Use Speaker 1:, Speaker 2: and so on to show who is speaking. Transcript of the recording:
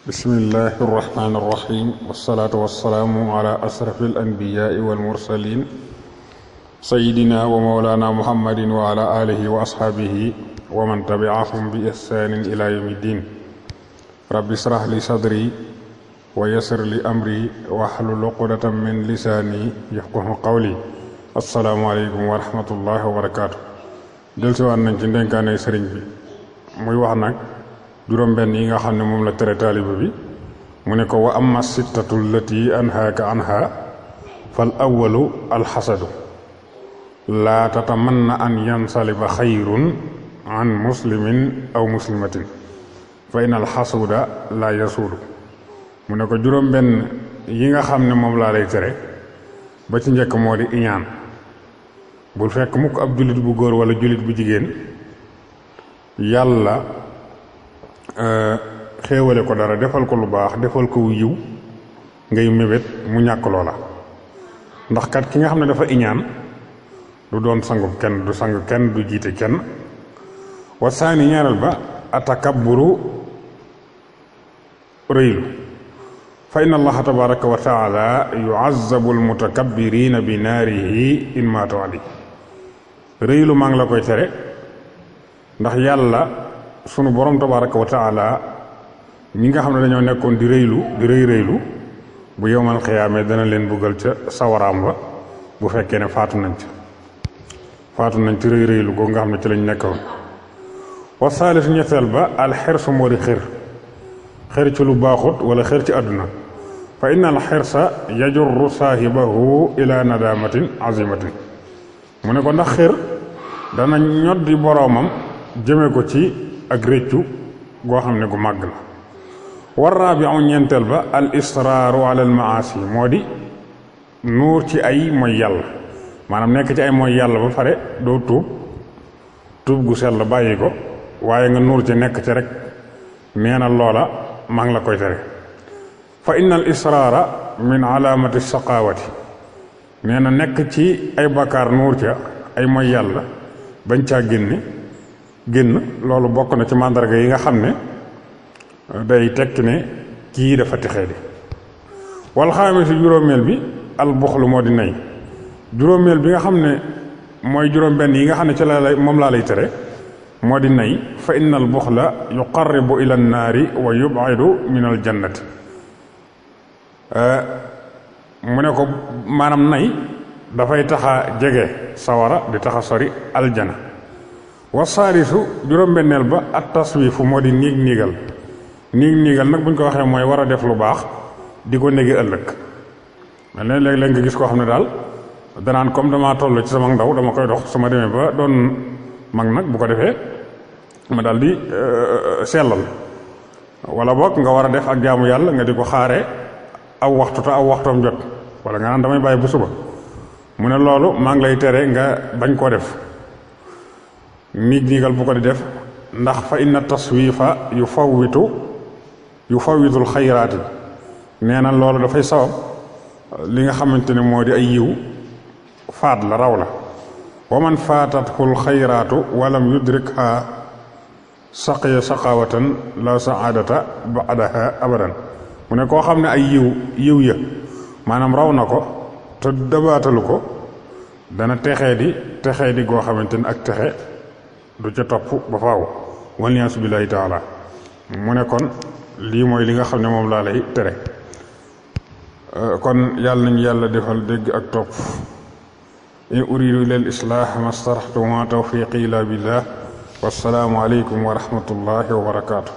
Speaker 1: بسم الله الرحمن الرحيم والصلاة والسلام على أشرف الأنبياء والمرسلين سيدنا ومولانا محمد وعلى آله وأصحابه ومن تبعهم بإحسان إلى يوم الدين. رب اشرح لي صدري ويسر لي أمري واحلل عقدة من لساني يفقهوا قولي. السلام عليكم ورحمة الله وبركاته. dellusiwaat nañ ci ndénkaane sëriñ bi muy wax nag juróom-benn yi nga xam ne moom la tere taaliba bi mu ne ko wa amma sittatu lati anhaaka anha fal awalu alxasadu laa tatamanna an yansaliba xayrun an muslimin aw muslimatin fa in alxasuda la yasuudu. mu ne ko juróom-benn yi nga xam ne moom laa lay tere ba ci njëkk moo di iñaan. bul fekk mukk ab jullit bu góor wala jullit bu jigéen yàlla xéewale ko dara defal ko lu baax defal ko yiw ngay mébét mu ñàkk loola. ndax kat ki nga xam ne dafa iñaan du doon sangub kenn du sang kenn du jiite kenn. wa saani ñaareel ba atakabburu rëylu fa inna allaha tabaraka wa taala yuazzabu almutakabbirina bi naarihi in maatu ali. rëylu maa ngi la koy tere ndax yàlla sunu borom tabaraka wa taala ñi nga xam ne dañoo nekkoon di rëylu bu yowmal xiyaame dana leen buggal ca sawaraam wa bu fekkee ne faatu nañ ci rëylu googu nga xam ne ci lañ nekkoon. wa saalis ñetteel ba alxirsu moo di xër ci lu baaxut wala xër ci àdduna. fa inna alxirsa yajurru saahibahu ila nadamatin azimatin. mu ne ko ndax xër dana ñoddi boroomam jëme ko ci ak réccu goo xam ne gu màgg la. war raabiu ñeenteel ba al israaru ala al maasi moo di nuur ci ay mooy yàlla, maanaam nekk ci ay mooy yàlla ba pare doo tuub gu sell bàyyi ko waaye nga nuur ci nekk ci rek nee na loola maa ngi la koy tere. fa inna al israara min alaamati saqaawati. nee na nekk ci ay bakkaar nuur ca ay mooy yàlla bañ caa génn loolu bokk na ci màndarga yi nga xam ne day tekki ne kii dafa texee di. wal xaamisu juróomeel bi al buxlu moo di nay. juróomeel bi nga xam ne mooy juróom-benn yi nga xam ne ci moom laa lay tere moo di nay. fa inna al buxla yuqarribu ila annaari wa yub'idu min al jannati. mu ne ko maanaam nay dafay taxa jege sawara di taxa sori aljana. wa saalisu juróom-benneel ba at taswifu moo di niigal nag buñ ko waxee mooy war a def lu baax di ko néegi ëllëg. léeg-léeg nga gis koo xam ne daal danaan comme dama toll ci sama ndaw dama koy dox su ma demee ba doon mag nag bu ko defee ma daal di sellal. wala boog nga war a def ak jaamu yàlla nga di ko xaare aw waxtu te aw waxtoom jot wala nga naan damay bàyyi bu suba. mu ne loolu maa ngi lay tere nga bañ koo def. niigal bu ko di def ndax fa inna taswifa yufawitul xayraati. nee na loolu dafay sabab li nga xamante ne moo di ay yiw faat la raw la. wa man faatathul xayraatu walam yudrikha saqiya saqawatan la saadata ba'daha abadan. mu ne koo xam ne ay yiw ya maanaam raw na ko te dabaatalu ko dana texee di goo xamante ne ak texe du ca topp ba faaw waliyaasu billaahi taala. mu ne kon lii mooy li nga xam ne moom laa lay tere. kon yàlla nañu yàlla defal dégg ak topp. in uridu ila al islaah ma staraxtu ma tawfiqi illa billah wassalaamu aleykum wa rahmatullahi wa barakaatu.